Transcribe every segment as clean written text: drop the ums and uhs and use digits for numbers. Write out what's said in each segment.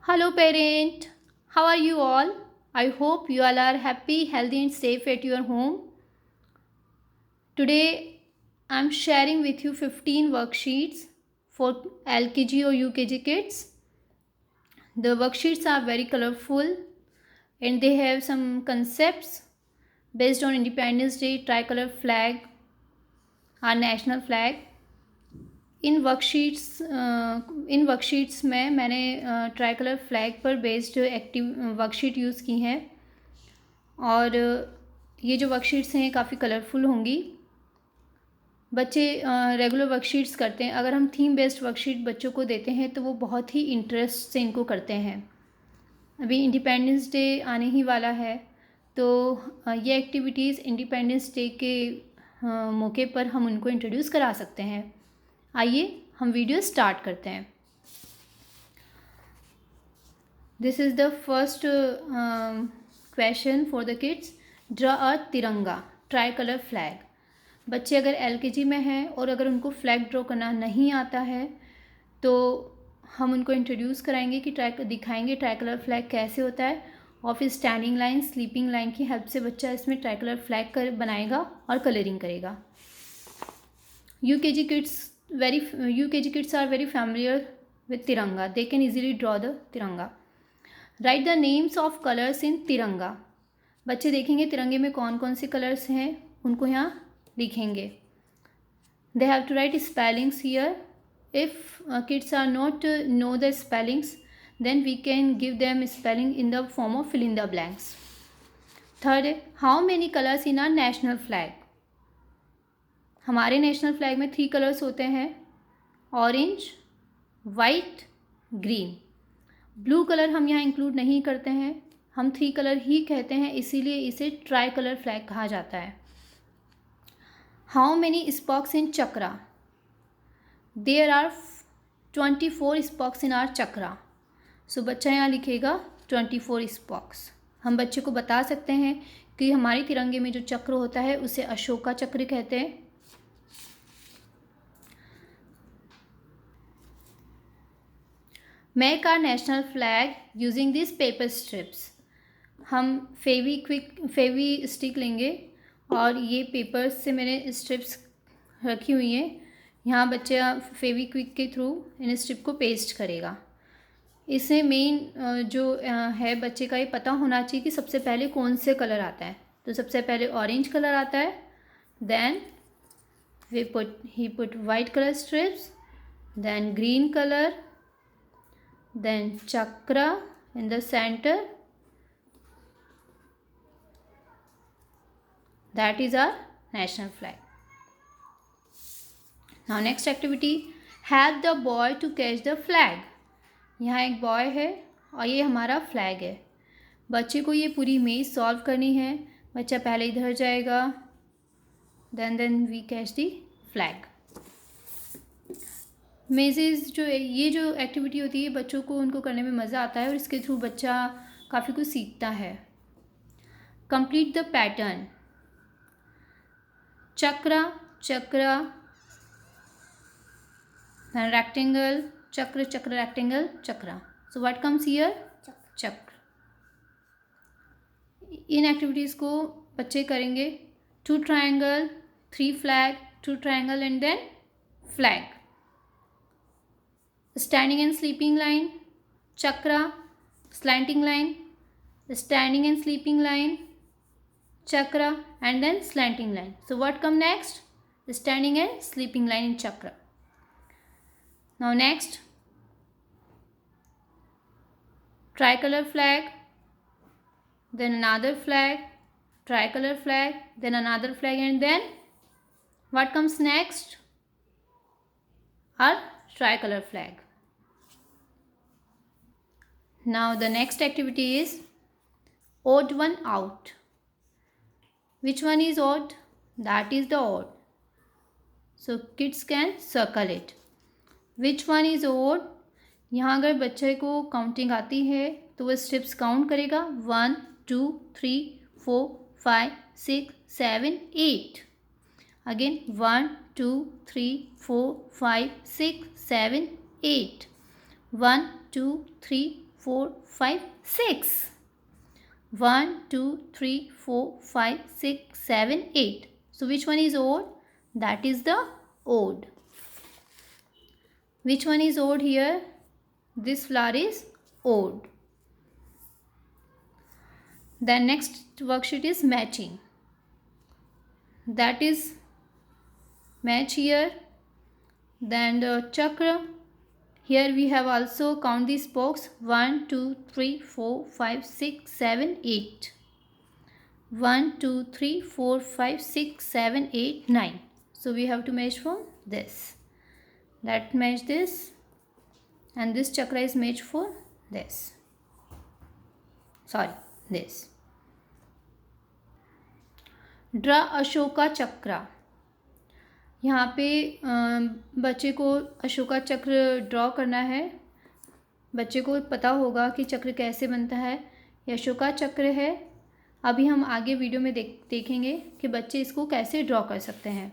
Hello, parent. How are you all? I hope you all are happy, healthy, and safe at your home. Today, I'm sharing with you 15 worksheets for LKG or UKG kids. The worksheets are very colorful and they have some concepts based on Independence Day, tricolor flag, our national flag. In worksheets में मैंने try colour flag पर based active worksheet use की हैं और ये जो worksheets हैं काफ़ी कलरफुल होंगी। बच्चे रेगुलर वर्कशीट्स करते हैं, अगर हम थीम बेस्ड वर्कशीट बच्चों को देते हैं तो वो बहुत ही इंटरेस्ट से इनको करते हैं। अभी इंडिपेंडेंस डे आने ही वाला है, तो ये एक्टिविटीज़ इंडिपेंडेंस डे के मौके पर हम उनको इंट्रोड्यूस करा सकते हैं। आइए हम वीडियो स्टार्ट करते हैं। This is the first question for the kids. Draw a तिरंगा ट्राई कलर फ्लैग। बच्चे अगर एलकेजी में हैं और अगर उनको फ्लैग ड्रॉ करना नहीं आता है तो हम उनको इंट्रोड्यूस कराएंगे कि दिखाएंगे ट्राई कलर फ्लैग कैसे होता है, और फिर स्टैंडिंग लाइन, स्लीपिंग लाइन की हेल्प से बच्चा इसमें ट्राई कलर फ्लैग बनाएगा और कलरिंग करेगा। UKG kids are very familiar with Tiranga. They can easily draw the Tiranga. Write the names of colors in Tiranga. बच्चे देखेंगे तिरंगे में कौन कौन से कलर्स हैं, उनको यहाँ लिखेंगे। They have to write spellings here. If kids are not know the spellings, then we can give them spelling in the form of fill in the blanks. Third, how many colors in our national flag? हमारे national flag में 3 colours होते हैं, orange, white, green. Blue colour हम यहाँ include नहीं करते हैं, हम 3 कलर ही कहते हैं, इसीलिए इसे ट्राई कलर फ्लैग कहा जाता है। How many spokes in chakra? There are 24 spokes in our chakra. So बच्चा यहाँ लिखेगा 24 स्पॉक्स। हम बच्चे को बता सकते हैं कि हमारे तिरंगे में जो चक्र होता है उसे अशोका चक्र कहते हैं। Make our national flag using this paper strips. हम फेवी स्टिक लेंगे और ये पेपर्स से मैंने स्ट्रिप्स रखी हुई हैं। यहाँ बच्चा फेविक्विक के थ्रू इन स्ट्रिप को पेस्ट करेगा। इसमें मेन जो है बच्चे का ये पता होना चाहिए कि सबसे पहले कौन से कलर आता है। तो सबसे पहले ऑरेंज कलर आता है, then he put white color strips, then green color, then chakra in the center. That is our national flag. Now next activity, help the boy to catch the flag. यहाँ एक boy है और ये हमारा flag है। बच्चे को ये पूरी इमेज सॉल्व करनी है। बच्चा पहले इधर जाएगा, then we catch the flag. Mazes ये जो एक्टिविटी होती है बच्चों को उनको करने में मज़ा आता है और इसके थ्रू बच्चा काफ़ी कुछ सीखता है। Complete the pattern. Chakra, chakra, then rectangle, chakra, chakra, rectangle, chakra. So what comes here? चक्र। इन एक्टिविटीज़ को बच्चे करेंगे। 2 triangle, 3 flag, 2 triangle and then flag. Standing and sleeping line, chakra, slanting line, standing and sleeping line, chakra, and then slanting line. So what come next? Standing and sleeping line in chakra. Now next, tricolor flag, then another flag, tricolor flag, then another flag, and then what comes next? Our tricolor flag. Now the next activity is odd one out. Which one is odd? That is the odd. So kids can circle it. Which one is odd? यहाँ अगर बच्चे को counting आती है तो वह steps count करेगा 1 2 3 4 5 6 7 8। Again 1 2 3 4 5 6 7 8। 1 2 3 4 5 6. 1 2 3 4 5 6 7 8. So which one is odd? That is the odd. Which one is odd here? This flower is odd. Then next worksheet is matching. That is match here. Then the chakra. Here we have also count these spokes. 1 2 3 4 5 6 7 8. 1 2 3 4 5 6 7 8 9. So we have to match from this. That match this, and this chakra is matched for this. Sorry, this. Draw Ashoka चक्र. यहाँ पे बच्चे को अशोका चक्र draw करना है. बच्चे को पता होगा कि चक्र कैसे बनता है. ये अशोका चक्र है. अभी हम आगे वीडियो में देखेंगे कि बच्चे इसको कैसे ड्रॉ कर सकते हैं.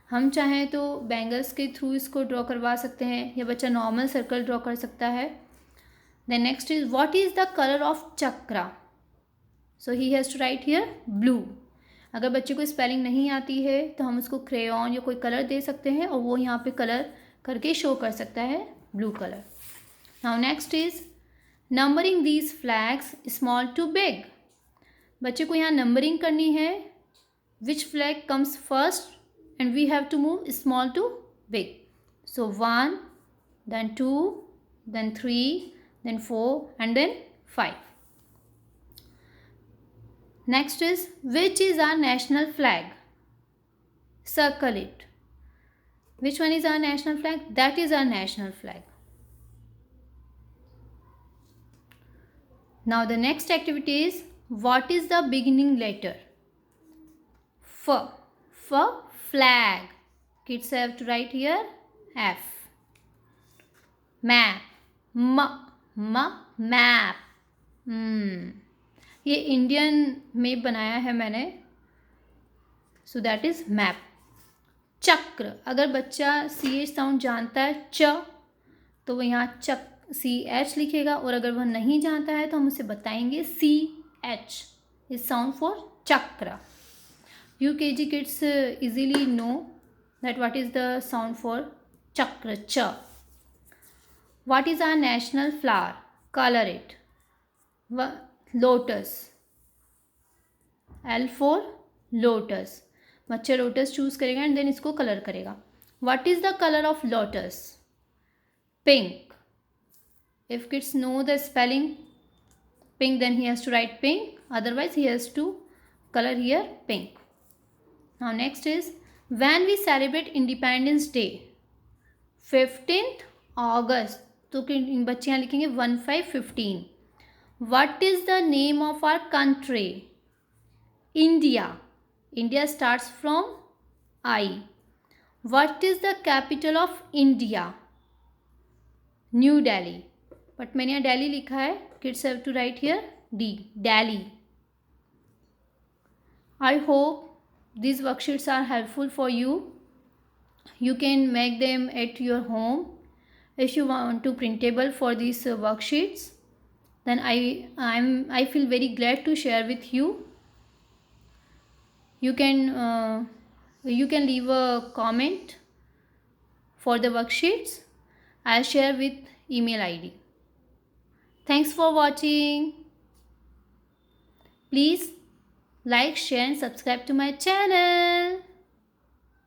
हम चाहें तो बैंगल्स के थ्रू इसको ड्रॉ करवा सकते हैं, या बच्चा नॉर्मल सर्कल ड्रॉ कर सकता है. Then next is what is the colour of chakra. So he has to write here blue. अगर बच्चे को स्पेलिंग नहीं आती है तो हम उसको क्रेयॉन या कोई कलर दे सकते हैं और वो यहाँ पे कलर करके शो कर सकता है blue colour. Now next is numbering these flags small to big. बच्चे को यहाँ नंबरिंग करनी है. Which flag comes first and we have to move small to big. So 1 then 2 then 3 then 4 and then 5. Next is which is our national flag? Circle it. Which one is our national flag? That is our national flag. Now the next activity is what is the beginning letter? F. For flag. Kids have to write here F. Map. Map. ये Indian map बनाया है मैंने. So that is map. चक्र. अगर बच्चा CH sound जानता है च, तो वो यहाँ CH लिखेगा, और अगर वह नहीं जानता है तो हम उसे बताएंगे CH is sound for chakra. UKG kids easily know that what is the sound for chakra. च. What is our national flower? Colour it. Lotus. L for lotus. बच्चा लोटस चूज करेगा एंड देन इसको कलर करेगा. What is the colour of lotus? Pink. If kids know the spelling pink then he has to write pink, otherwise he has to colour here pink. Now next is when we celebrate independence day. 15th August. तो बच्चे यहाँ लिखेंगे 1515. What is the name of our country? India. India starts from I. What is the capital of India? New Delhi. But मैंने यहाँ Delhi लिखा है. Kids have to write here D. Delhi. I hope these worksheets are helpful for you. You can make them at your home. If you want to printable for these worksheets, then I feel very glad to share with you. You can leave a comment for the worksheets. I'll share with email ID. Thanks for watching. Please like, share and subscribe to my channel.